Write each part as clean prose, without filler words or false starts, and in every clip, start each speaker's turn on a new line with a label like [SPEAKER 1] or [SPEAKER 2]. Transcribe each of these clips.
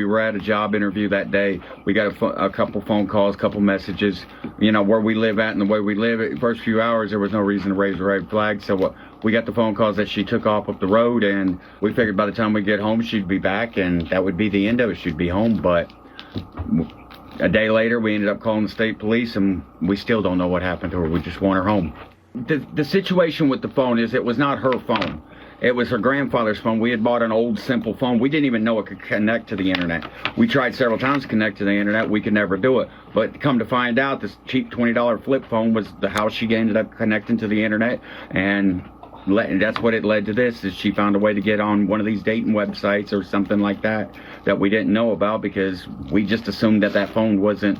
[SPEAKER 1] were at a job interview that day. We got a couple phone calls, a couple messages, where we live at and the way we live. The first few hours, there was no reason to raise a red flag. So we got the phone calls that she took off up the road, and we figured by the time we get home, she'd be back, and that would be the end of it. She'd be home. But a day later, we ended up calling the state police, and we still don't know what happened to her. We just want her home. The situation with the phone is it was not her phone. It was her grandfather's phone. We had bought an old, simple phone. We didn't even know it could connect to the internet. We tried several times to connect to the internet. We could never do it. But come to find out, this cheap $20 flip phone was how she ended up connecting to the internet. And that's what it led to this, is she found a way to get on one of these dating websites or something like that we didn't know about, because we just assumed that phone wasn't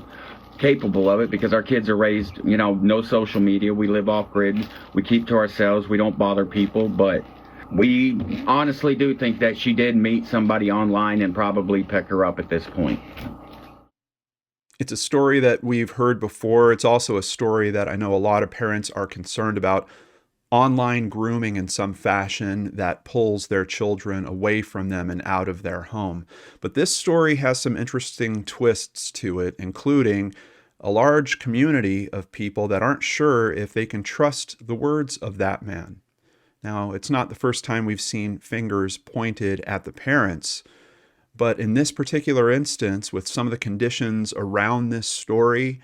[SPEAKER 1] capable of it, because our kids are raised, no social media. We live off grid. We keep to ourselves. We don't bother people. But we honestly do think that she did meet somebody online and probably pick her up at this point.
[SPEAKER 2] It's a story that we've heard before. It's also a story that I know a lot of parents are concerned about. Online grooming in some fashion that pulls their children away from them and out of their home. But this story has some interesting twists to it, including a large community of people that aren't sure if they can trust the words of that man. Now, it's not the first time we've seen fingers pointed at the parents, but in this particular instance, with some of the conditions around this story,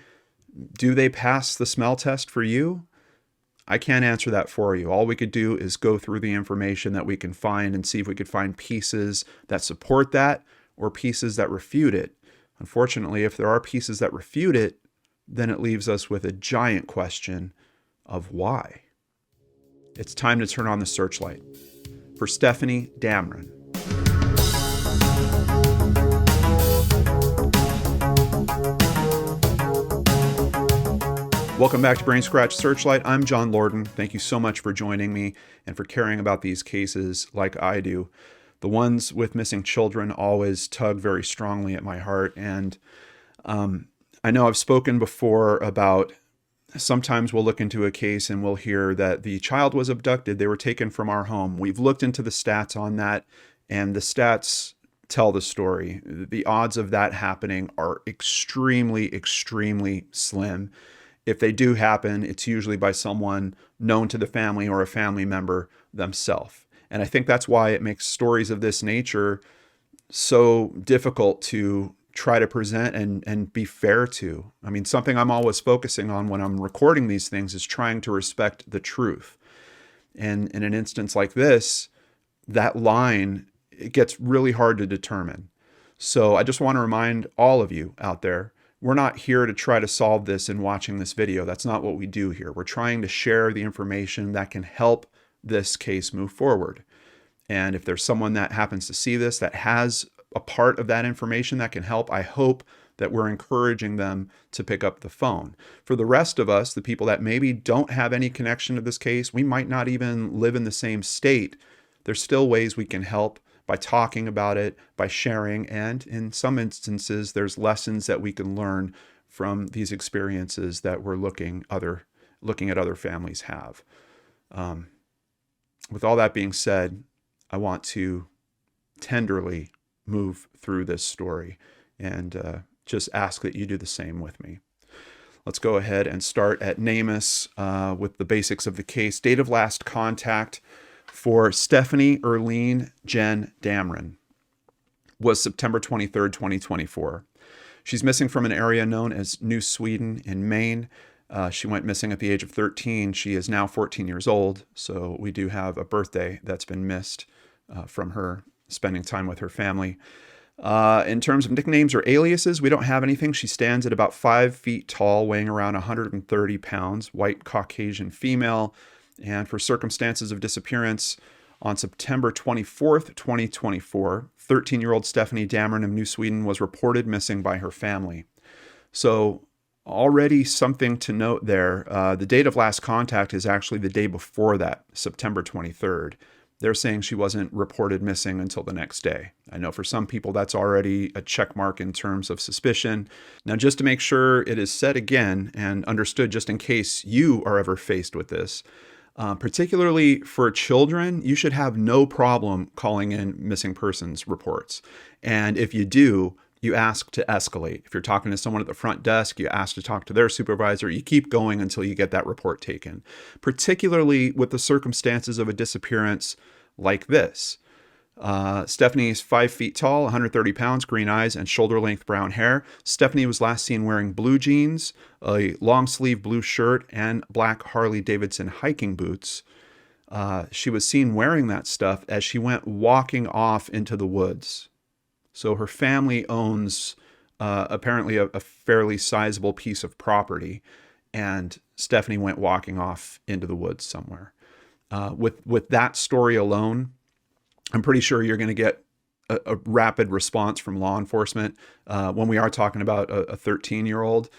[SPEAKER 2] do they pass the smell test for you? I can't answer that for you. All we could do is go through the information that we can find and see if we could find pieces that support that or pieces that refute it. Unfortunately, if there are pieces that refute it, then it leaves us with a giant question of why. It's time to turn on the searchlight. For Stefanie Damron. Welcome back to Brain Scratch Searchlight. I'm John Lorden. Thank you so much for joining me and for caring about these cases like I do. The ones with missing children always tug very strongly at my heart. And I know I've spoken before about sometimes we'll look into a case and we'll hear that the child was abducted. They were taken from our home. We've looked into the stats on that, and the stats tell the story. The odds of that happening are extremely, extremely slim. If they do happen, it's usually by someone known to the family or a family member themselves. And I think that's why it makes stories of this nature so difficult to try to present and be fair to. I mean, something I'm always focusing on when I'm recording these things is trying to respect the truth. And in an instance like this, that line, it gets really hard to determine. So I just want to remind all of you out there, we're not here to try to solve this in watching this video. That's not what we do here. We're trying to share the information that can help this case move forward. And if there's someone that happens to see this that has a part of that information that can help, I hope that we're encouraging them to pick up the phone. For the rest of us, the people that maybe don't have any connection to this case, we might not even live in the same state, there's still ways we can help by talking about it, by sharing, and in some instances, there's lessons that we can learn from these experiences that we're looking at other families have. With all that being said, I want to tenderly move through this story and just ask that you do the same with me. Let's go ahead and start at NamUs with the basics of the case. Date of last contact for Stefanie Erlene Jen Damron was September 23rd, 2024. She's missing from an area known as New Sweden in Maine. She went missing at the age of 13. She is now 14 years old, so we do have a birthday that's been missed from her spending time with her family. In terms of nicknames or aliases, we don't have anything. She stands at about 5 feet tall, weighing around 130 pounds, white Caucasian female. And for circumstances of disappearance, on September 24th, 2024, 13-year-old Stefanie Damron of New Sweden was reported missing by her family. So already something to note there. The date of last contact is actually the day before that, September 23rd. They're saying she wasn't reported missing until the next day. I know for some people that's already a check mark in terms of suspicion. Now, just to make sure it is said again and understood, just in case you are ever faced with this, Particularly for children, you should have no problem calling in missing persons reports. And if you do, you ask to escalate. If you're talking to someone at the front desk, you ask to talk to their supervisor. You keep going until you get that report taken, particularly with the circumstances of a disappearance like this. Stephanie's 5 feet tall, 130 pounds, green eyes, and shoulder-length brown hair. Stefanie was last seen wearing blue jeans, a long-sleeve blue shirt, and black Harley-Davidson hiking boots. She was seen wearing that stuff as she went walking off into the woods. So her family owns apparently a fairly sizable piece of property, and Stefanie went walking off into the woods somewhere. With that story alone, I'm pretty sure you're going to get a rapid response from law enforcement when we are talking about a 13-year-old.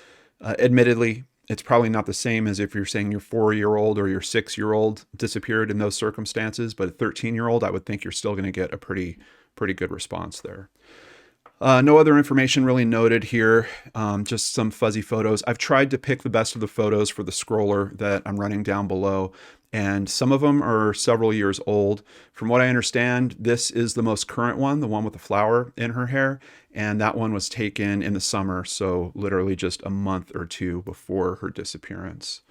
[SPEAKER 2] Admittedly, it's probably not the same as if you're saying your 4-year-old or your 6-year-old disappeared in those circumstances, but a 13-year-old, I would think you're still going to get a pretty good response there. No other information really noted here, just some fuzzy photos. I've tried to pick the best of the photos for the scroller that I'm running down below, and some of them are several years old. From what I understand, this is the most current one, the one with the flower in her hair, and that one was taken in the summer, so literally just a month or two before her disappearance.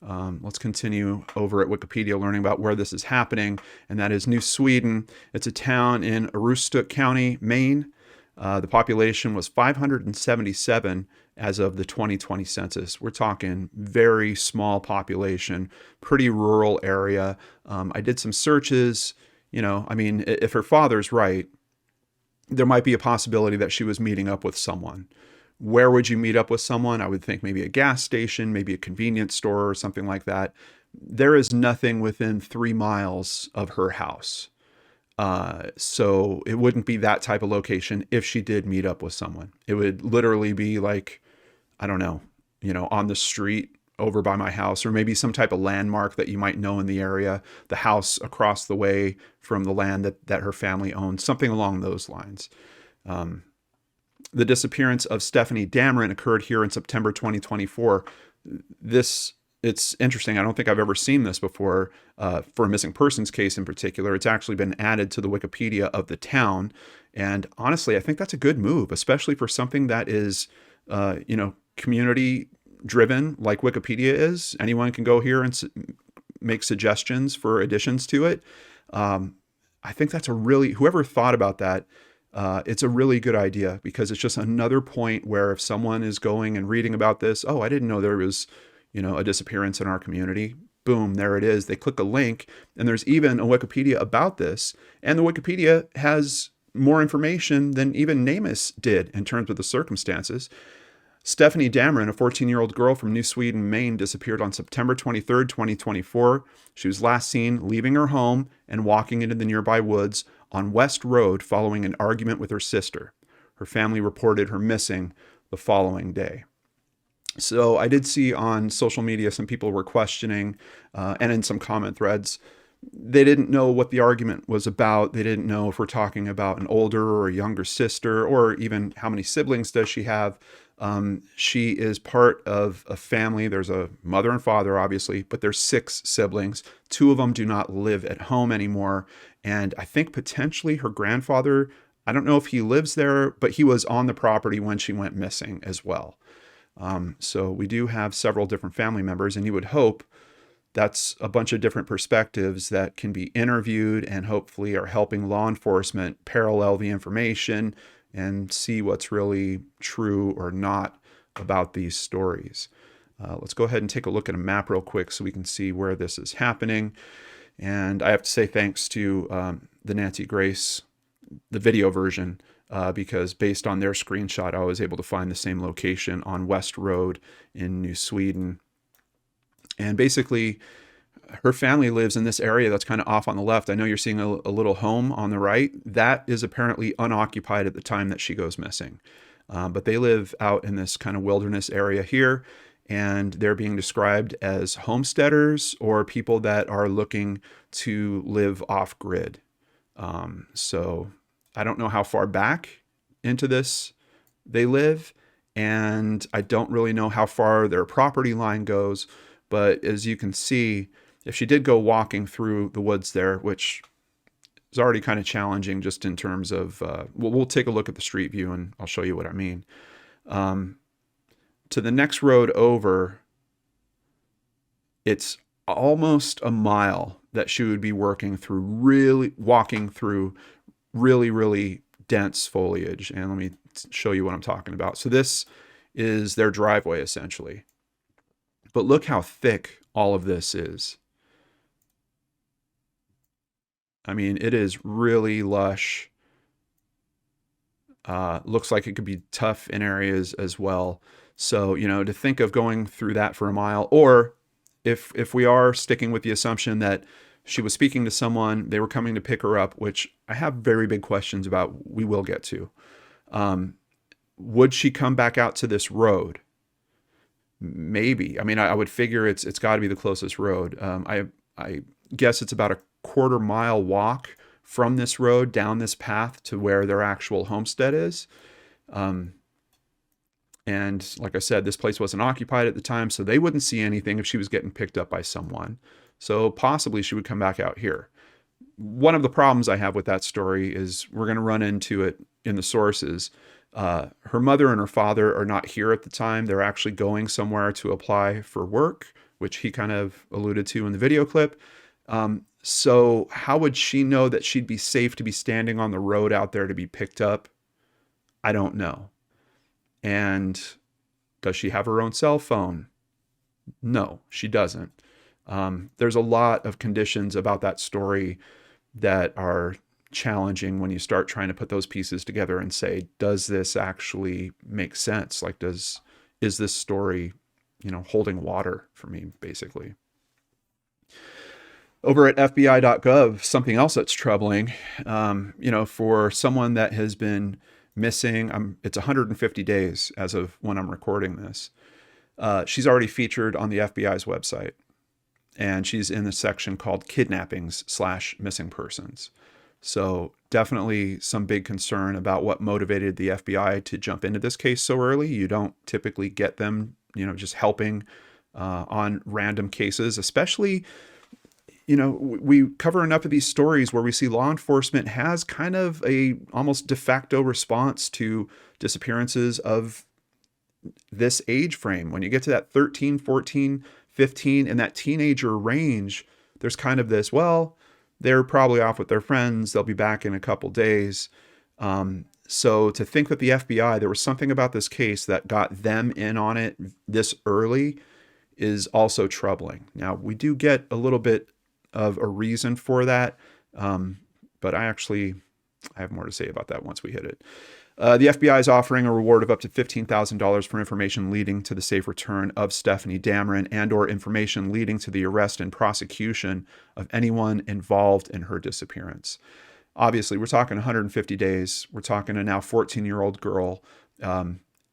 [SPEAKER 2] Let's continue over at Wikipedia learning about where this is happening, and that is New Sweden. It's a town in Aroostook County, Maine. The population was 577 as of the 2020 census. We're talking very small population, pretty rural area. I did some searches. I mean, if her father's right, there might be a possibility that she was meeting up with someone. Where would you meet up with someone? I would think maybe a gas station, maybe a convenience store or something like that. There is nothing within 3 miles of her house. So it wouldn't be that type of location if she did meet up with someone. It would literally be like, I don't know, on the street over by my house, or maybe some type of landmark that you might know in the area, the house across the way from the land that her family owns, something along those lines. The disappearance of Stefanie Damron occurred here in September 2024. It's interesting. I don't think I've ever seen this before for a missing persons case in particular. It's actually been added to the Wikipedia of the town. And honestly, I think that's a good move, especially for something that is, community driven like Wikipedia is. Anyone can go here and make suggestions for additions to it. I think that's whoever thought about that, it's a really good idea, because it's just another point where if someone is going and reading about this, oh, I didn't know there was a disappearance in our community. Boom, there it is. They click a link, and there's even a Wikipedia about this. And the Wikipedia has more information than even NamUs did in terms of the circumstances. Stefanie Damron, a 14-year-old girl from New Sweden, Maine, disappeared on September 23rd, 2024. She was last seen leaving her home and walking into the nearby woods on West Road following an argument with her sister. Her family reported her missing the following day. So I did see on social media some people were questioning, and in some comment threads, they didn't know what the argument was about. They didn't know if we're talking about an older or a younger sister, or even how many siblings does she have. She is part of a family. There's a mother and father, obviously, but there's 6 siblings. 2 of them do not live at home anymore. And I think potentially her grandfather, I don't know if he lives there, but he was on the property when she went missing as well. So we do have several different family members, and you would hope that's a bunch of different perspectives that can be interviewed and hopefully are helping law enforcement parallel the information and see what's really true or not about these stories. Let's go ahead and take a look at a map real quick so we can see where this is happening. And I have to say thanks to the Nancy Grace, the video version, because based on their screenshot, I was able to find the same location on West Road in New Sweden. And basically, her family lives in this area that's kind of off on the left. I know you're seeing a little home on the right. That is apparently unoccupied at the time that she goes missing. But they live out in this kind of wilderness area here, and they're being described as homesteaders or people that are looking to live off-grid. So I don't know how far back into this they live, and I don't really know how far their property line goes. But as you can see, if she did go walking through the woods there, which is already kind of challenging just in terms of, we'll take a look at the street view and I'll show you what I mean. To the next road over, it's almost a mile that she would be walking through really, really dense foliage. And let me show you what I'm talking about. So this is their driveway essentially. But look how thick all of this is. I mean, it is really lush. Looks like it could be tough in areas as well. So, to think of going through that for a mile, or if we are sticking with the assumption that she was speaking to someone, they were coming to pick her up, which I have very big questions about, we will get to. Would she come back out to this road? Maybe. I mean, I would figure it's got to be the closest road. I guess it's about a quarter-mile walk from this road down this path to where their actual homestead is. And like I said, this place wasn't occupied at the time, so they wouldn't see anything if she was getting picked up by someone. So possibly she would come back out here. One of the problems I have with that story is we're going to run into it in the sources. Her mother and her father are not here at the time. They're actually going somewhere to apply for work, which he kind of alluded to in the video clip. So how would she know that she'd be safe to be standing on the road out there to be picked up? I don't know. And does she have her own cell phone? No, she doesn't. There's a lot of conditions about that story that are challenging when you start trying to put those pieces together and say, does this actually make sense? Like, is this story, holding water for me, basically? Over at FBI.gov, something else that's troubling, for someone that has been missing, it's 150 days as of when I'm recording this. She's already featured on the FBI's website, and she's in the section called kidnappings/missing persons. So definitely some big concern about what motivated the FBI to jump into this case so early. You don't typically get them, just helping on random cases, especially, we cover enough of these stories where we see law enforcement has kind of a almost de facto response to disappearances of this age frame. When you get to that 13, 14, 15, in that teenager range, there's kind of this, well, they're probably off with their friends. They'll be back in a couple days. So to think that the FBI, there was something about this case that got them in on it this early is also troubling. Now, we do get a little bit of a reason for that, but I have more to say about that once we hit it. The FBI is offering a reward of up to $15,000 for information leading to the safe return of Stefanie Damron and/or information leading to the arrest and prosecution of anyone involved in her disappearance. Obviously, we're talking 150 days. We're talking a now 14-year-old girl.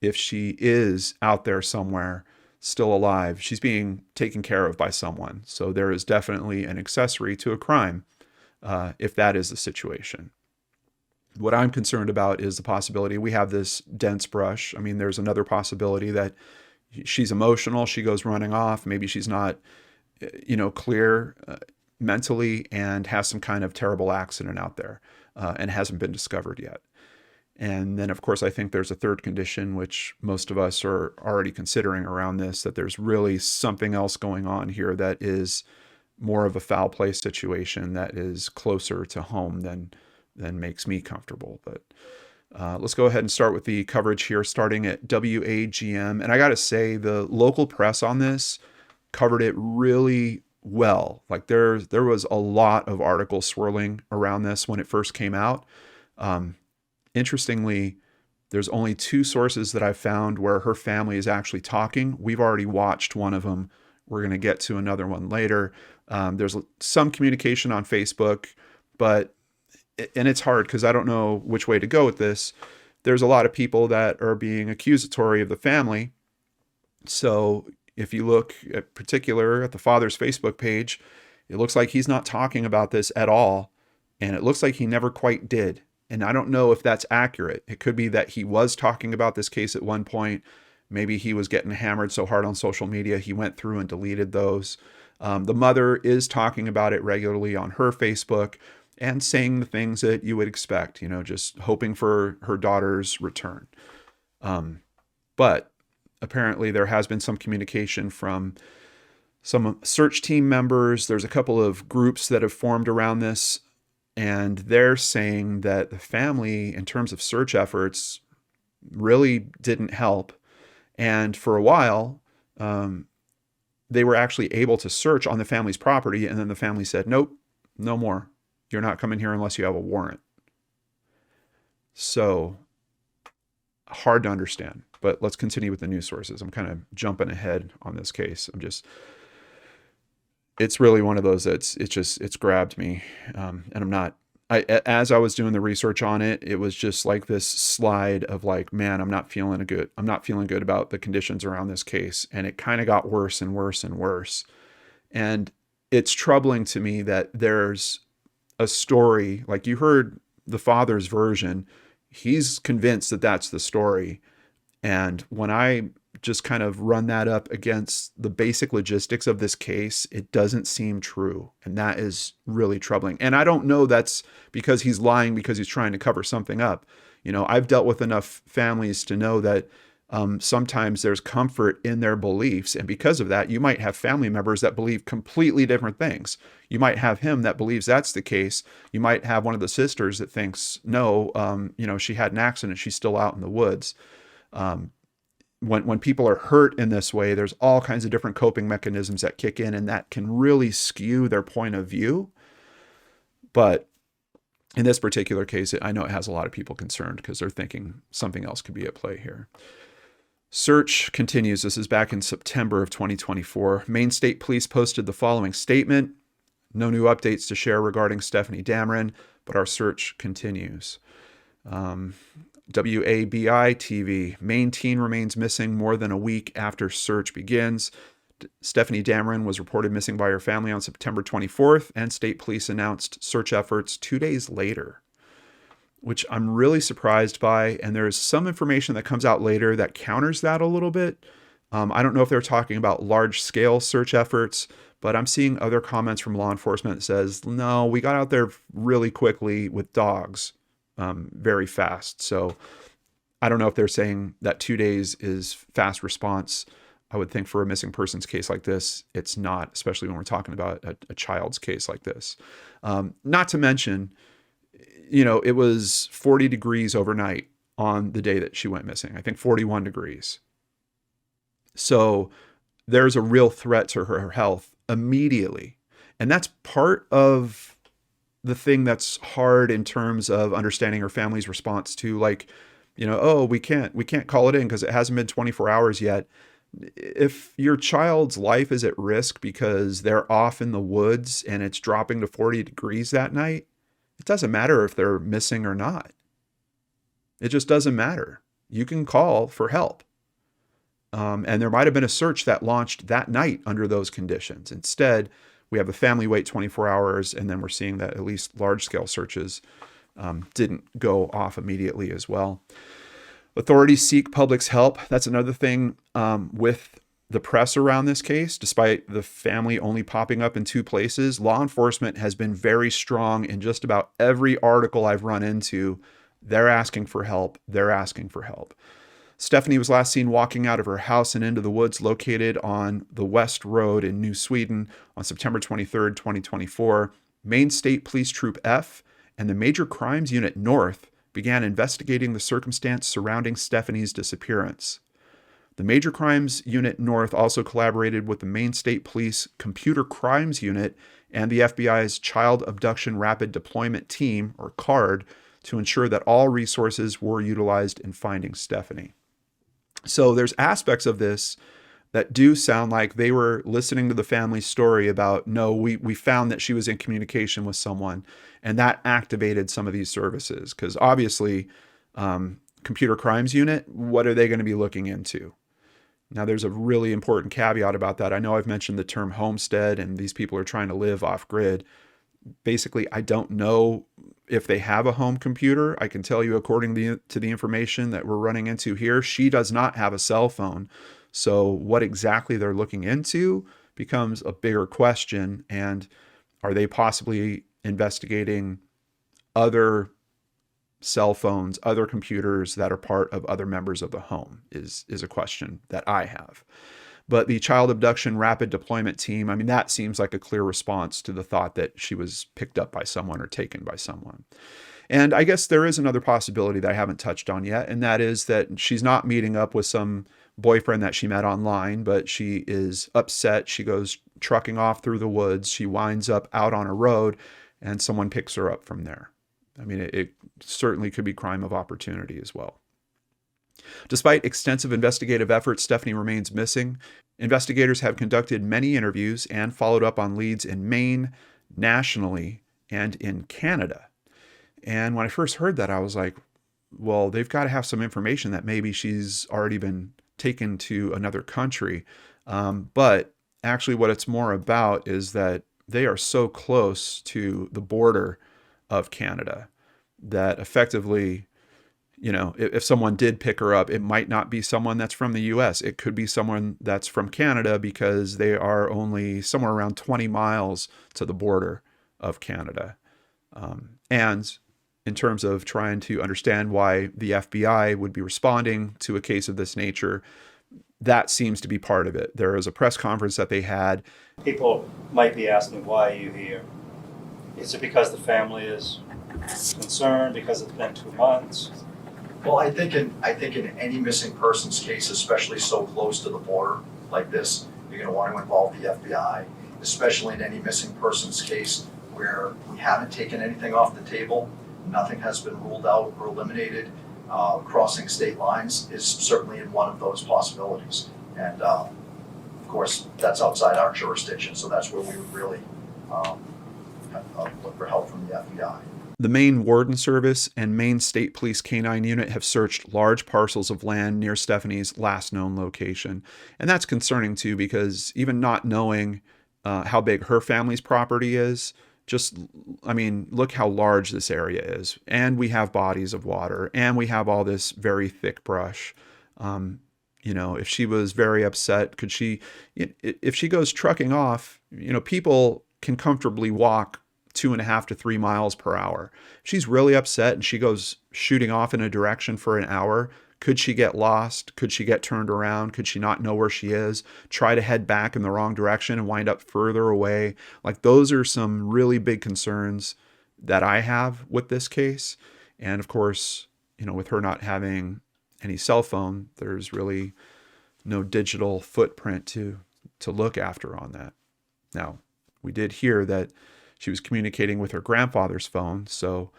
[SPEAKER 2] If she is out there somewhere, still alive, she's being taken care of by someone. So there is definitely an accessory to a crime if that is the situation. What I'm concerned about is the possibility we have this dense brush. I mean, there's another possibility that she's emotional. She goes running off. Maybe she's not, clear mentally and has some kind of terrible accident out there and hasn't been discovered yet. And then, of course, I think there's a third condition, which most of us are already considering around this, that there's really something else going on here that is more of a foul play situation that is closer to home than makes me comfortable. But let's go ahead and start with the coverage here, starting at WAGM. And I got to say, the local press on this covered it really well. Like there was a lot of articles swirling around this when it first came out. Interestingly, there's only 2 sources that I've found where her family is actually talking. We've already watched one of them. We're going to get to another one later. There's some communication on Facebook, and it's hard because I don't know which way to go with this. There's a lot of people that are being accusatory of the family. So if you look at particular at the father's Facebook page, it looks like he's not talking about this at all. And it looks like he never quite did. And I don't know if that's accurate. It could be that he was talking about this case at one point. Maybe he was getting hammered so hard on social media, he went through and deleted those. The mother is talking about it regularly on her Facebook and saying the things that you would expect, just hoping for her daughter's return. But apparently there has been some communication from some search team members. There's a couple of groups that have formed around this, and they're saying that the family, in terms of search efforts, really didn't help. And for a while, they were actually able to search on the family's property, and then the family said, nope, no more. You're not coming here unless you have a warrant. So hard to understand, but let's continue with the news sources. I'm kind of jumping ahead on this case. It's really one of those that's, it's grabbed me. And as I was doing the research on it, it was just like this slide of like, man, I'm not feeling good about the conditions around this case. And it kind of got worse and worse and worse. And it's troubling to me that there's a story, like you heard the father's version. He's convinced that that's the story. And when I just kind of run that up against the basic logistics of this case, it doesn't seem true. And that is really troubling. And I don't know that's because he's lying because he's trying to cover something up. I've dealt with enough families to know that sometimes there's comfort in their beliefs. And because of that, you might have family members that believe completely different things. You might have him that believes that's the case. You might have one of the sisters that thinks, no, she had an accident. She's still out in the woods. When people are hurt in this way, there's all kinds of different coping mechanisms that kick in, and that can really skew their point of view. But in this particular case, I know it has a lot of people concerned because they're thinking something else could be at play here. Search continues. This is back in September of 2024. Maine State Police posted the following statement. No new updates to share regarding Stefanie Damron, but our search continues. WABI TV. Maine teen remains missing more than a week after search begins. Stefanie Damron was reported missing by her family on September 24th, and state police announced search efforts 2 days later, which I'm really surprised by. And there's some information that comes out later that counters that a little bit. I don't know if they're talking about large-scale search efforts, but I'm seeing other comments from law enforcement that says, no, we got out there really quickly with dogs. Very fast. So I don't know if they're saying that 2 days is fast response. I would think for a missing persons case like this, it's not, especially when we're talking about a child's case like this. Not to mention, it was 40 degrees overnight on the day that she went missing. I think 41 degrees. So there's a real threat to her health immediately. And that's part of the thing that's hard in terms of understanding her family's response to, like, oh, we can't call it in because it hasn't been 24 hours yet. If your child's life is at risk because they're off in the woods and it's dropping to 40 degrees that night, it doesn't matter if they're missing or not. It just doesn't matter. You can call for help. And there might have been a search that launched that night under those conditions. Instead, we have the family wait 24 hours, and then we're seeing that at least large-scale searches didn't go off immediately as well. Authorities seek public's help. That's another thing with the press around this case. Despite the family only popping up in 2 places, law enforcement has been very strong in just about every article I've run into. They're asking for help. They're asking for help. Stefanie was last seen walking out of her house and into the woods located on the West Road in New Sweden on September 23rd, 2024. Maine State Police Troop F and the Major Crimes Unit North began investigating the circumstance surrounding Stefanie's disappearance. The Major Crimes Unit North also collaborated with the Maine State Police Computer Crimes Unit and the FBI's Child Abduction Rapid Deployment Team, or CARD, to ensure that all resources were utilized in finding Stefanie. So there's aspects of this that do sound like they were listening to the family's story about, no, we found that she was in communication with someone, and that activated some of these services. Because obviously, Computer Crimes Unit, what are they going to be looking into? Now, there's a really important caveat about that. I know I've mentioned the term homestead, and these people are trying to live off-grid. Basically, I don't know if they have a home computer. I can tell you, according to the information that we're running into here, she does not have a cell phone. So what exactly they're looking into becomes a bigger question. And are they possibly investigating other cell phones, other computers that are part of other members of the home is a question that I have. But the child abduction rapid deployment team, I mean, that seems like a clear response to the thought that she was picked up by someone or taken by someone. And I guess there is another possibility that I haven't touched on yet, and that is that she's not meeting up with some boyfriend that she met online, but she is upset. She goes trucking off through the woods. She winds up out on a road, and someone picks her up from there. I mean, it certainly could be crime of opportunity as well. Despite extensive investigative efforts, Stefanie remains missing. Investigators have conducted many interviews and followed up on leads in Maine, nationally, and in Canada. And when I first heard that, I was like, well, they've got to have some information that maybe she's already been taken to another country. But actually what it's more about is that they are so close to the border of Canada that effectively, you know, if someone did pick her up, it might not be someone that's from the US. It could be someone that's from Canada because they are only somewhere around 20 miles to the border of Canada. And in terms of trying to understand why the FBI would be responding to a case of this nature, that seems to be part of it. There was a press conference that they had.
[SPEAKER 3] People might be asking, why are you here? Is it because the family is concerned, because it's been 2 months?
[SPEAKER 4] Well, I think in any missing persons case, especially so close to the border like this, you're going to want to involve the FBI, especially in any missing persons case where we haven't taken anything off the table, nothing has been ruled out or eliminated. Crossing state lines is certainly in one of those possibilities. And of course, that's outside our jurisdiction, so that's where we would really look for help from the FBI.
[SPEAKER 2] The Maine Warden Service and Maine State Police Canine Unit have searched large parcels of land near Stefanie's last known location. And that's concerning too, because even not knowing how big her family's property is, I mean, look how large this area is. And we have bodies of water, and we have all this very thick brush. You know, if she was very upset, if she goes trucking off, you know, people can comfortably walk 2.5 to 3 miles per hour. If she's really upset and she goes shooting off in a direction for an hour, could she get lost? Could she get turned around? Could she not know where she is? Try to head back in the wrong direction and wind up further away? Like, those are some really big concerns that I have with this case. And of course, you know, with her not having any cell phone, there's really no digital footprint to look after on that. Now, we did hear that she was communicating with her grandfather's phone, so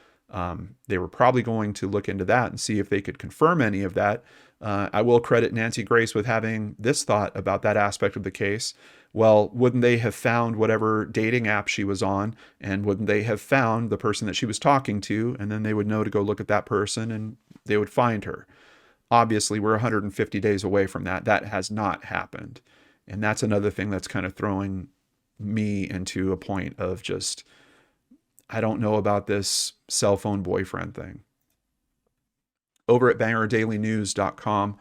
[SPEAKER 2] they were probably going to look into that and see if they could confirm any of that. I will credit Nancy Grace with having this thought about that aspect of the case. Well, wouldn't they have found whatever dating app she was on, and wouldn't they have found the person that she was talking to, and then they would know to go look at that person and they would find her. Obviously, we're 150 days away from that. That has not happened. And that's another thing that's kind of throwing me into a point of just, I don't know about this cell phone boyfriend thing. Over at BangerDailyNews.com,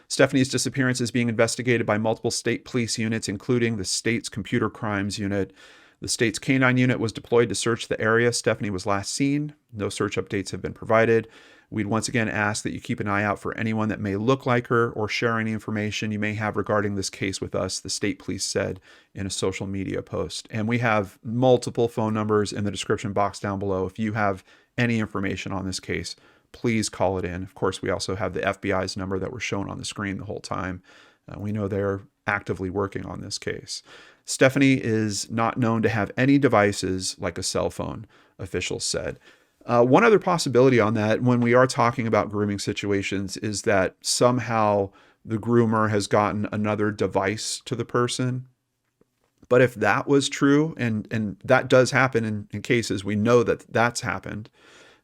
[SPEAKER 2] Stefanie's disappearance is being investigated by multiple state police units, including the state's computer crimes unit. The state's canine unit was deployed to search the area Stefanie was last seen. No search updates have been provided. We'd once again ask that you keep an eye out for anyone that may look like her or share any information you may have regarding this case with us, the state police said in a social media post. And we have multiple phone numbers in the description box down below. If you have any information on this case, please call it in. Of course, we also have the FBI's number that was shown on the screen the whole time. We know they're actively working on this case. Stefanie is not known to have any devices like a cell phone, officials said. One other possibility on that, when we are talking about grooming situations, is that somehow the groomer has gotten another device to the person. But if that was true, and that does happen in cases, we know that that's happened,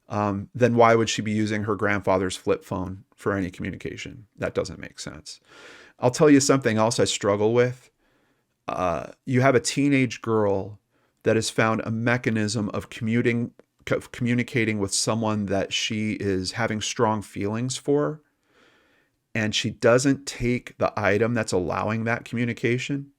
[SPEAKER 2] then why would she be using her grandfather's flip phone for any communication? That doesn't make sense. I'll tell you something else I struggle with. You have a teenage girl that has found a mechanism of communicating with someone that she is having strong feelings for, and she doesn't take the item that's allowing that communication.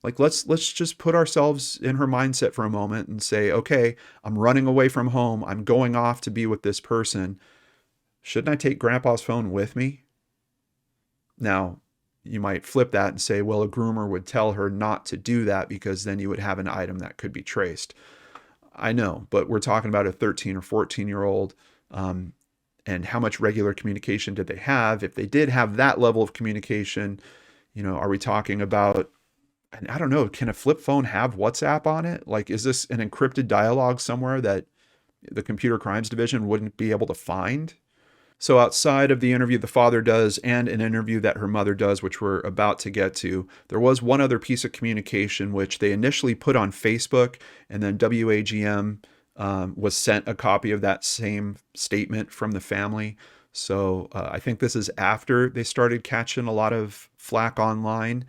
[SPEAKER 2] Like, let's just put ourselves in her mindset for a moment and say, okay, I'm running away from home. I'm going off to be with this person. Shouldn't I take grandpa's phone with me? Now, you might flip that and say, well, a groomer would tell her not to do that because then you would have an item that could be traced. I know, but we're talking about a 13 or 14-year-old, and how much regular communication did they have? If they did have that level of communication, are we talking about, and I don't know, can a flip phone have WhatsApp on it? Like, is this an encrypted dialogue somewhere that the Computer Crimes Division wouldn't be able to find? So outside of the interview the father does and an interview that her mother does, which we're about to get to, there was one other piece of communication which they initially put on Facebook, and then WAGM was sent a copy of that same statement from the family. So I think this is after they started catching a lot of flack online,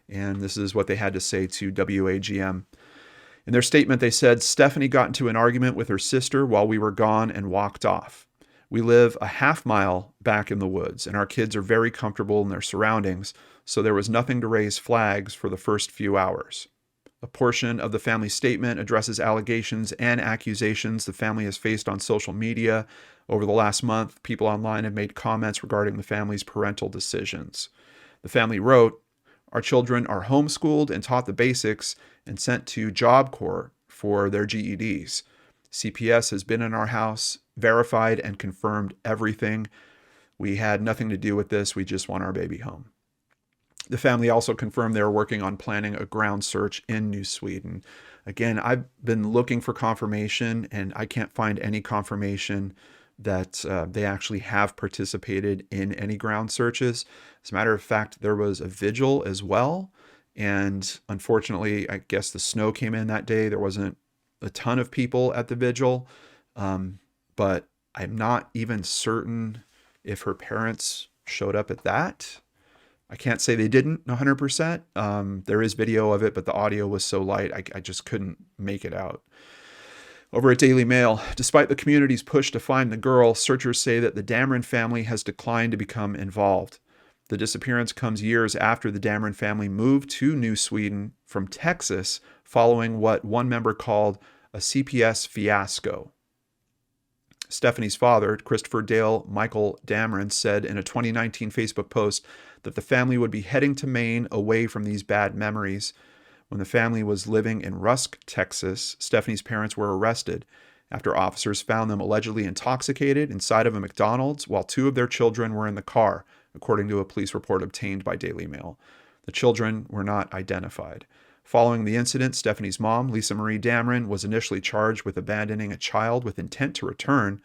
[SPEAKER 2] and this is what they had to say to WAGM. In their statement, they said, Stefanie got into an argument with her sister while we were gone and walked off. We live a half-mile back in the woods, and our kids are very comfortable in their surroundings, so there was nothing to raise flags for the first few hours. A portion of the family statement addresses allegations and accusations the family has faced on social media. Over the last month, people online have made comments regarding the family's parental decisions. The family wrote, our children are homeschooled and taught the basics and sent to Job Corps for their GEDs. CPS has been in our house, verified and confirmed everything. We had nothing to do with this. We just want our baby home. The family also confirmed they were working on planning a ground search in New Sweden. Again, I've been looking for confirmation, and I can't find any confirmation that they actually have participated in any ground searches. As a matter of fact, there was a vigil as well. And unfortunately, I guess the snow came in that day. There wasn't a ton of people at the vigil, but I'm not even certain if her parents showed up at that. I can't say they didn't 100%. There is video of it, but the audio was so light, I just couldn't make it out. Over at Daily Mail, despite the community's push to find the girl, searchers say that the Damron family has declined to become involved. The disappearance comes years after the Damron family moved to New Sweden from Texas following what one member called a CPS fiasco. Stefanie's father, Christopher Dale Michael Damron, said in a 2019 Facebook post that the family would be heading to Maine away from these bad memories. When the family was living in Rusk, Texas, Stefanie's parents were arrested after officers found them allegedly intoxicated inside of a McDonald's while two of their children were in the car, according to a police report obtained by Daily Mail. The children were not identified. Following the incident, Stefanie's mom, Lisa Marie Damron, was initially charged with abandoning a child with intent to return,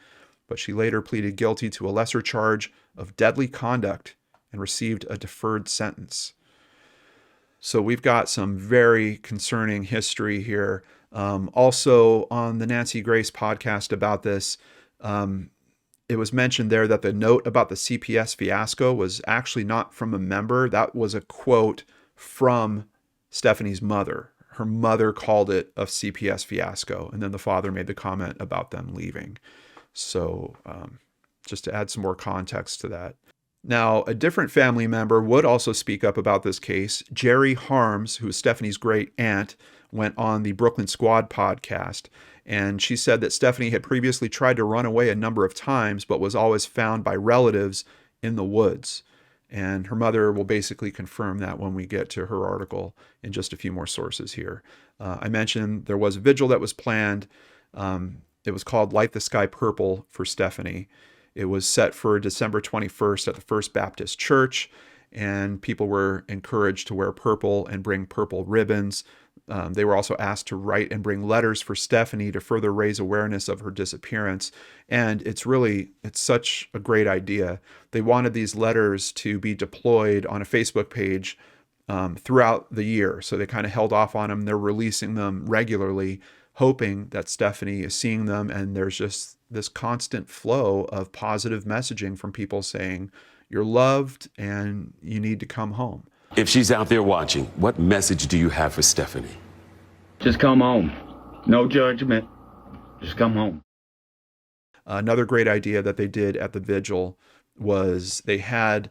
[SPEAKER 2] but she later pleaded guilty to a lesser charge of deadly conduct and received a deferred sentence. So we've got some very concerning history here. Also on the Nancy Grace podcast about this, it was mentioned there that the note about the CPS fiasco was actually not from a member. That was a quote from Stefanie's mother. Her mother called it a CPS fiasco, and then the father made the comment about them leaving. So just to add some more context to that. Now, a different family member would also speak up about this case. Jerry Harms, who is Stefanie's great aunt, went on the Brooklyn Squad podcast, and she said that Stefanie had previously tried to run away a number of times, but was always found by relatives in the woods. And her mother will basically confirm that when we get to her article in just a few more sources here. I mentioned there was a vigil that was planned. It was called Light the Sky Purple for Stefanie. It was set for December 21st at the First Baptist Church, and people were encouraged to wear purple and bring purple ribbons. They were also asked to write and bring letters for Stefanie to further raise awareness of her disappearance. And it's such a great idea. They wanted these letters to be deployed on a Facebook page throughout the year. So they kind of held off on them. They're releasing them regularly, hoping that Stefanie is seeing them. And there's just this constant flow of positive messaging from people saying, you're loved and you need to come home.
[SPEAKER 5] If she's out there watching, what message do you have for Stefanie?
[SPEAKER 1] Just come home. No judgment. Just come home.
[SPEAKER 2] Another great idea that they did at the vigil was they had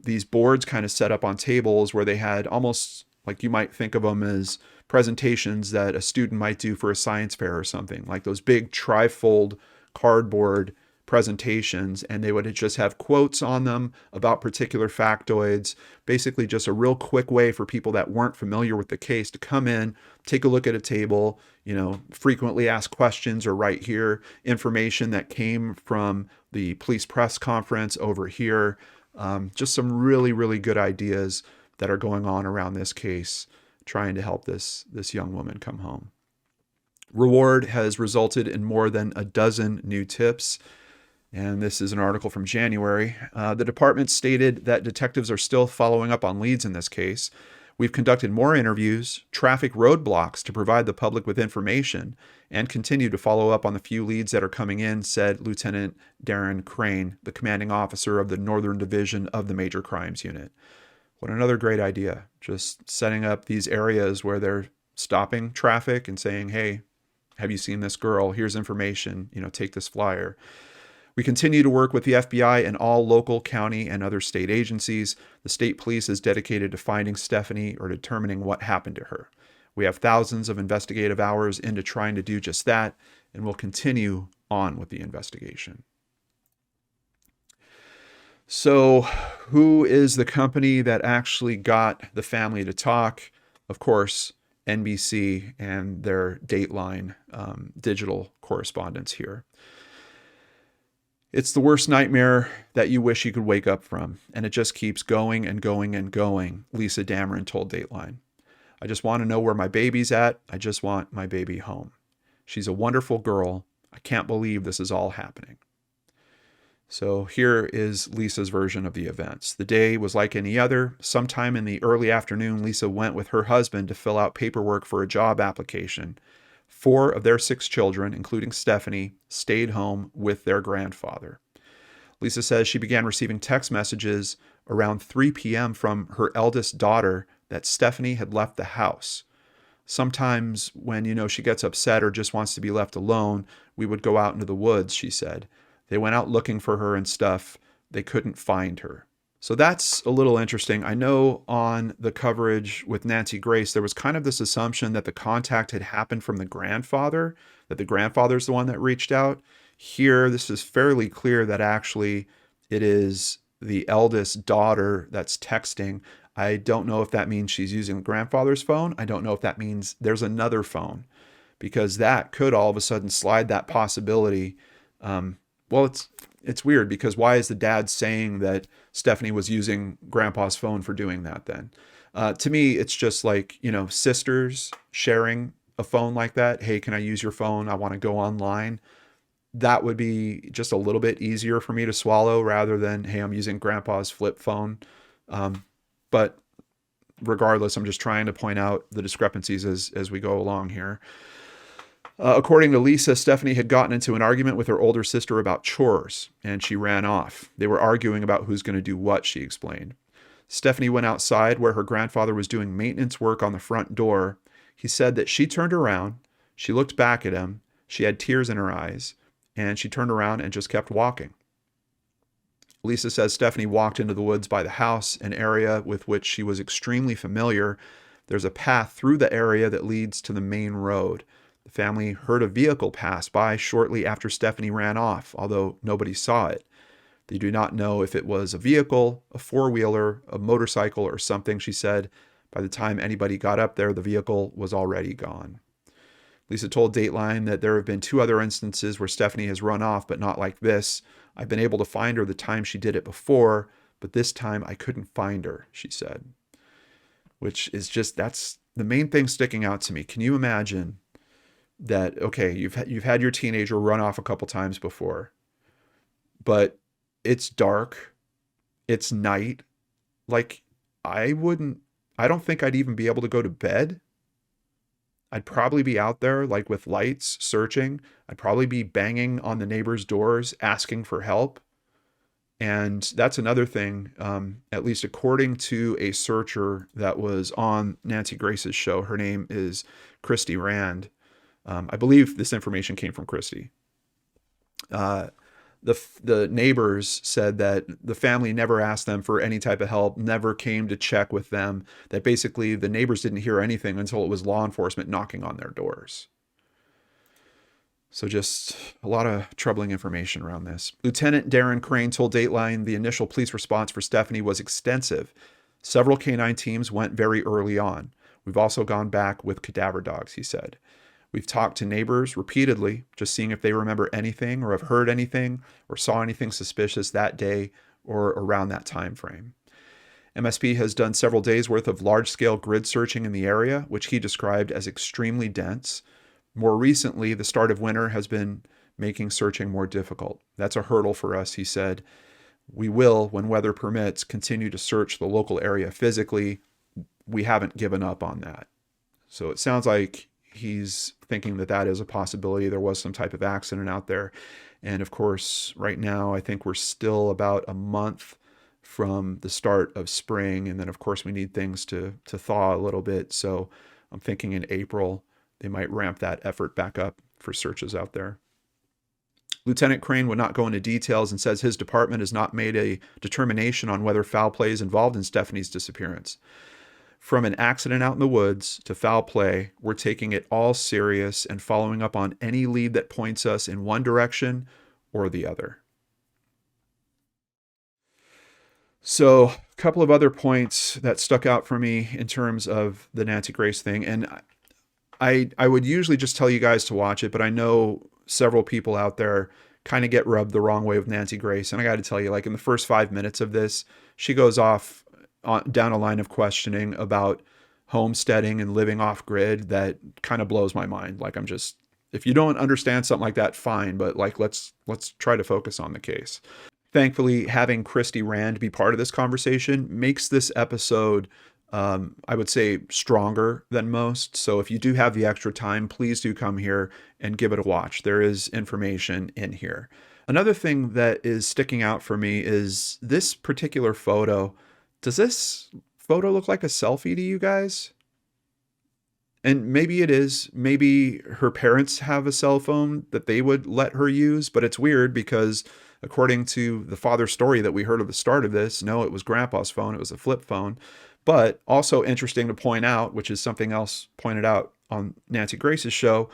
[SPEAKER 2] these boards kind of set up on tables where they had almost Like you might think of them as presentations that a student might do for a science fair or something, like those big trifold cardboard presentations, and they would just have quotes on them about particular factoids, basically just a real quick way for people that weren't familiar with the case to come in, take a look at a table, frequently asked questions, or right here, information that came from the police press conference over here. Just some really, really good ideas that are going on around this case, trying to help this young woman come home. Reward has resulted in more than a dozen new tips. And this is an article from January. The department stated that detectives are still following up on leads in this case. We've conducted more interviews, traffic roadblocks to provide the public with information, and continue to follow up on the few leads that are coming in, said Lieutenant Darren Crane, the commanding officer of the Northern Division of the Major Crimes Unit. What another great idea. Just setting up these areas where they're stopping traffic and saying, hey, have you seen this girl? Here's information, take this flyer. We continue to work with the FBI and all local, county, and other state agencies. The state police is dedicated to finding Stefanie or determining what happened to her. We have thousands of investigative hours into trying to do just that, and we'll continue on with the investigation. So, who is the company that actually got the family to talk? Of course, NBC and their Dateline digital correspondence here. It's the worst nightmare that you wish you could wake up from, and it just keeps going and going and going, Lisa Damron told Dateline. I just want to know where my baby's at. I just want my baby home. She's a wonderful girl. I can't believe this is all happening. So here is Lisa's version of the events. The day was like any other. Sometime in the early afternoon, Lisa went with her husband to fill out paperwork for a job application. 4 of their 6 children, including Stefanie, stayed home with their grandfather. Lisa says she began receiving text messages around 3 p.m. from her eldest daughter that Stefanie had left the house. Sometimes when, she gets upset or just wants to be left alone, we would go out into the woods, she said. They went out looking for her and stuff. They couldn't find her. So that's a little interesting. I know on the coverage with Nancy Grace, there was kind of this assumption that the contact had happened from the grandfather, that the grandfather's the one that reached out. Here, this is fairly clear that actually it is the eldest daughter that's texting. I don't know if that means she's using the grandfather's phone. I don't know if that means there's another phone, because that could all of a sudden slide that possibility. Well, it's weird, because why is the dad saying that Stefanie was using grandpa's phone for doing that then? To me, it's just like, sisters sharing a phone like that. Hey, can I use your phone? I want to go online. That would be just a little bit easier for me to swallow rather than, hey, I'm using grandpa's flip phone. But regardless, I'm just trying to point out the discrepancies as we go along here. According to Lisa, Stefanie had gotten into an argument with her older sister about chores, and she ran off. They were arguing about who's going to do what, she explained. Stefanie went outside where her grandfather was doing maintenance work on the front door. He said that she turned around, she looked back at him, she had tears in her eyes, and she turned around and just kept walking. Lisa says Stefanie walked into the woods by the house, an area with which she was extremely familiar. There's a path through the area that leads to the main road. The family heard a vehicle pass by shortly after Stefanie ran off, although nobody saw it. They do not know if it was a vehicle, a four-wheeler, a motorcycle, or something, she said. By the time anybody got up there, the vehicle was already gone. Lisa told Dateline that there have been 2 other instances where Stefanie has run off, but not like this. I've been able to find her the time she did it before, but this time I couldn't find her, she said. Which is just, that's the main thing sticking out to me. Can you imagine that, okay, you've had your teenager run off a couple times before, but it's dark, it's night. Like, I don't think I'd even be able to go to bed. I'd probably be out there like with lights searching. I'd probably be banging on the neighbors' doors asking for help. And that's another thing, at least according to a searcher that was on Nancy Grace's show. Her name is Christy Rand. I believe this information came from Christy. The neighbors said that the family never asked them for any type of help, never came to check with them, that basically the neighbors didn't hear anything until it was law enforcement knocking on their doors. So just a lot of troubling information around this. Lieutenant Darren Crane told Dateline the initial police response for Stefanie was extensive. Several canine teams went very early on. We've also gone back with cadaver dogs, he said. We've talked to neighbors repeatedly, just seeing if they remember anything or have heard anything or saw anything suspicious that day or around that time frame. MSP has done several days worth of large-scale grid searching in the area, which he described as extremely dense. More recently, the start of winter has been making searching more difficult. That's a hurdle for us, he said. We will, when weather permits, continue to search the local area physically. We haven't given up on that. So it sounds like he's thinking that that is a possibility. There was some type of accident out there. And of course, right now, I think we're still about a month from the start of spring. And then, of course, we need things to thaw a little bit. So I'm thinking in April, they might ramp that effort back up for searches out there. Lieutenant Crane would not go into details and says his department has not made a determination on whether foul play is involved in Stefanie's disappearance. From an accident out in the woods to foul play, we're taking it all serious and following up on any lead that points us in one direction or the other. So a couple of other points that stuck out for me in terms of the Nancy Grace thing. And I would usually just tell you guys to watch it, but I know several people out there kind of get rubbed the wrong way with Nancy Grace. And I got to tell you, like in the first 5 minutes of this, she goes off down a line of questioning about homesteading and living off grid that kind of blows my mind. Like if you don't understand something like that, fine, but like let's try to focus on the case. Thankfully, having Christy Rand be part of this conversation makes this episode I would say stronger than most. So if you do have the extra time, please do come here and give it a watch. There is information in here. Another thing that is sticking out for me is this particular photo. Does this photo look like a selfie to you guys? And maybe it is. Maybe her parents have a cell phone that they would let her use, but it's weird because according to the father's story that we heard at the start of this, no, it was grandpa's phone. It was a flip phone. But also interesting to point out, which is something else pointed out on Nancy Grace's show,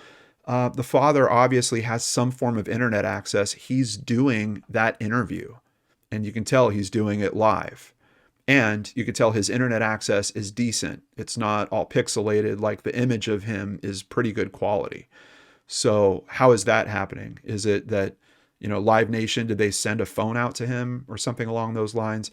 [SPEAKER 2] the father obviously has some form of internet access. He's doing that interview, and you can tell he's doing it live. And you can tell his internet access is decent. It's not all pixelated. Like the image of him is pretty good quality. So how is that happening? Is it that, Live Nation, did they send a phone out to him or something along those lines?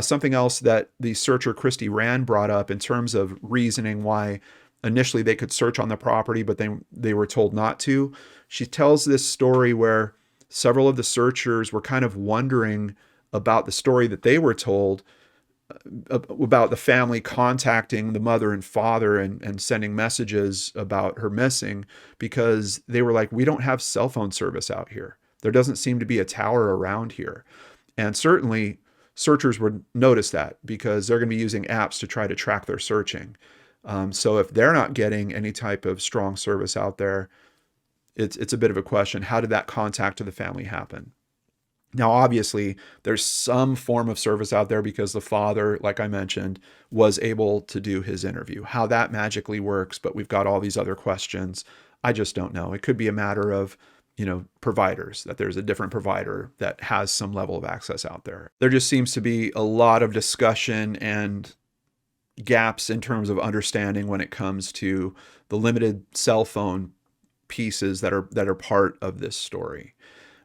[SPEAKER 2] Something else that the searcher Christy Rand brought up in terms of reasoning why initially they could search on the property, but they were told not to. She tells this story where several of the searchers were kind of wondering about the story that they were told about the family contacting the mother and father and sending messages about her missing, because they were like, we don't have cell phone service out here. There doesn't seem to be a tower around here. And certainly searchers would notice that because they're going to be using apps to try to track their searching. So if they're not getting any type of strong service out there, it's a bit of a question. How did that contact to the family happen? Now, obviously, there's some form of service out there because the father, like I mentioned, was able to do his interview. How that magically works, but we've got all these other questions. I just don't know. It could be a matter of, providers, that there's a different provider that has some level of access out there. There just seems to be a lot of discussion and gaps in terms of understanding when it comes to the limited cell phone pieces that are part of this story.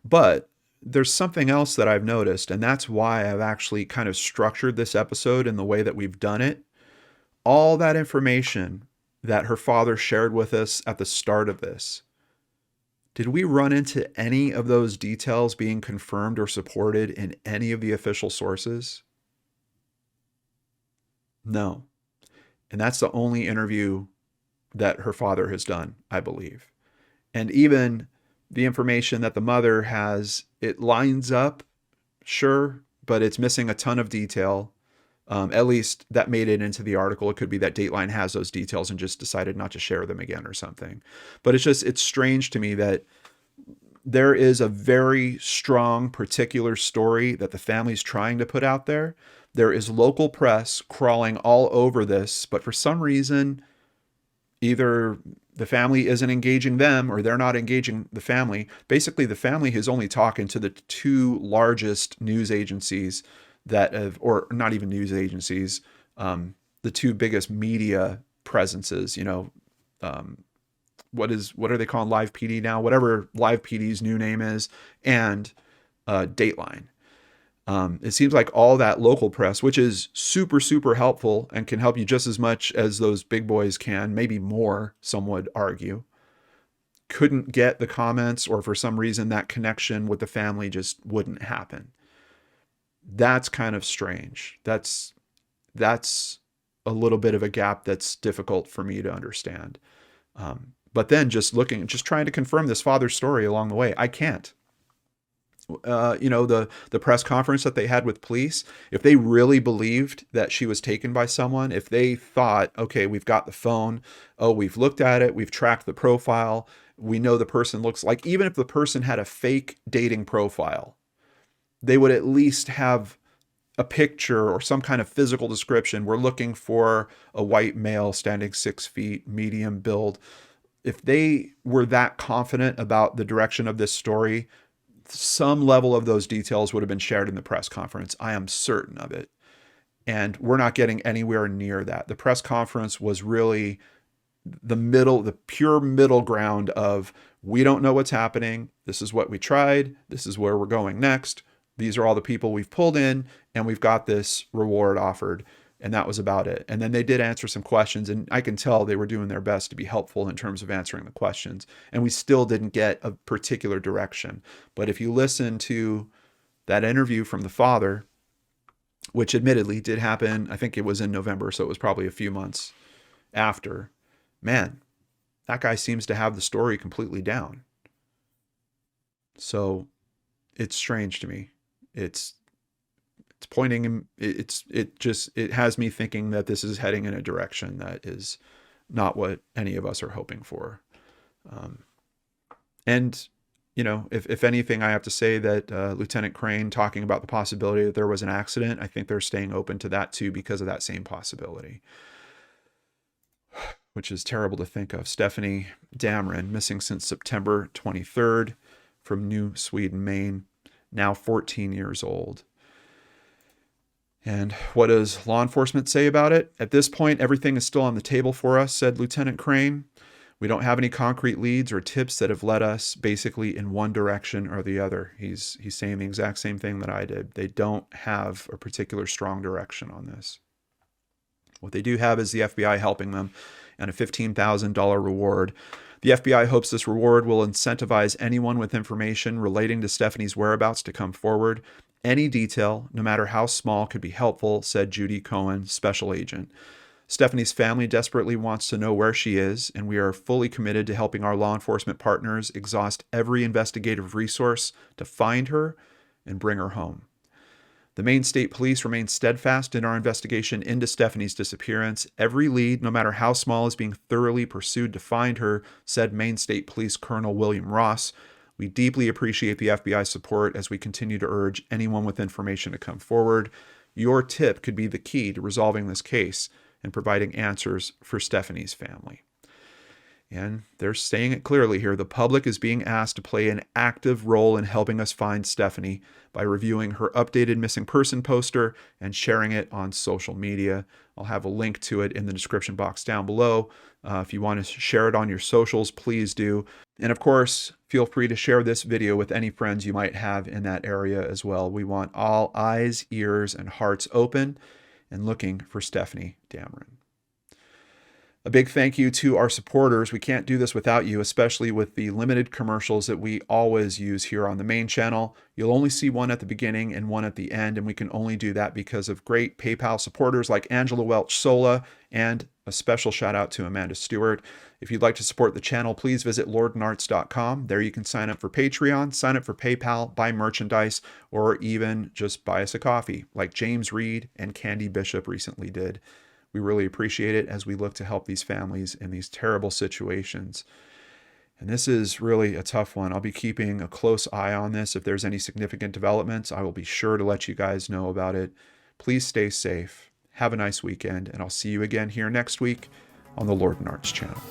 [SPEAKER 2] But there's something else that I've noticed, and that's why I've actually kind of structured this episode in the way that we've done it. All that information that her father shared with us at the start of this, did we run into any of those details being confirmed or supported in any of the official sources? No. And that's the only interview that her father has done, I believe. And even the information that the mother has, it lines up, sure, but it's missing a ton of detail. At least that made it into the article. It could be that Dateline has those details and just decided not to share them again or something. But it's strange to me that there is a very strong particular story that the family's trying to put out there. There is local press crawling all over this, but for some reason, either the family isn't engaging them or they're not engaging the family. Basically, the family is only talking to the two largest news agencies that have, or not even news agencies, the two biggest media presences, what are they calling Live PD now? Whatever Live PD's new name is, and Dateline. It seems like all that local press, which is super, super helpful and can help you just as much as those big boys can, maybe more, some would argue, couldn't get the comments, or for some reason that connection with the family just wouldn't happen. That's kind of strange. That's a little bit of a gap that's difficult for me to understand. But then just trying to confirm this father's story along the way, I can't. The press conference that they had with police, if they really believed that she was taken by someone, if they thought, okay, we've got the phone, we've looked at it, we've tracked the profile, we know the person looks like, even if the person had a fake dating profile, they would at least have a picture or some kind of physical description. We're looking for a white male standing 6 feet, medium build. If they were that confident about the direction of this story, some level of those details would have been shared in the press conference. I am certain of it. And we're not getting anywhere near that. The press conference was really the pure middle ground of, we don't know what's happening. This is what we tried. This is where we're going next. These are all the people we've pulled in, and we've got this reward offered. And that was about it. And then they did answer some questions, and I can tell they were doing their best to be helpful in terms of answering the questions. And we still didn't get a particular direction. But if you listen to that interview from the father, which admittedly did happen, I think it was in November, so it was probably a few months after, man, that guy seems to have the story completely down. So it's strange to me. It's pointing him. It has me thinking that this is heading in a direction that is not what any of us are hoping for. And if anything, I have to say that Lieutenant Crane talking about the possibility that there was an accident, I think they're staying open to that too because of that same possibility, which is terrible to think of. Stefanie Damron, missing since September 23rd from New Sweden, Maine, now 14 years old. And what does law enforcement say about it? At this point, everything is still on the table for us, said Lieutenant Crane. We don't have any concrete leads or tips that have led us basically in one direction or the other. He's saying the exact same thing that I did. They don't have a particular strong direction on this. What they do have is the FBI helping them and a $15,000 reward. The FBI hopes this reward will incentivize anyone with information relating to Stefanie's whereabouts to come forward. Any detail, no matter how small, could be helpful, said Judy Cohen, special agent. Stefanie's family desperately wants to know where she is, and we are fully committed to helping our law enforcement partners exhaust every investigative resource to find her and bring her home. The Maine State Police remain steadfast in our investigation into Stefanie's disappearance. Every lead, no matter how small, is being thoroughly pursued to find her, said Maine State Police Colonel William Ross. We deeply appreciate the FBI's support as we continue to urge anyone with information to come forward. Your tip could be the key to resolving this case and providing answers for Stefanie's family. And they're saying it clearly here. The public is being asked to play an active role in helping us find Stefanie by reviewing her updated missing person poster and sharing it on social media. I'll have a link to it in the description box down below. If you want to share it on your socials, please do. And of course, feel free to share this video with any friends you might have in that area as well. We want all eyes, ears, and hearts open and looking for Stefanie Damron. A big thank you to our supporters. We can't do this without you, especially with the limited commercials that we always use here on the main channel. You'll only see one at the beginning and one at the end, and we can only do that because of great PayPal supporters like Angela Welch Sola, and a special shout out to Amanda Stewart. If you'd like to support the channel, please visit lordenarts.com. There you can sign up for Patreon, sign up for PayPal, buy merchandise, or even just buy us a coffee like James Reed and Candy Bishop recently did. We really appreciate it as we look to help these families in these terrible situations. And this is really a tough one. I'll be keeping a close eye on this. If there's any significant developments, I will be sure to let you guys know about it. Please stay safe. Have a nice weekend, and I'll see you again here next week on the Lord and Arts channel.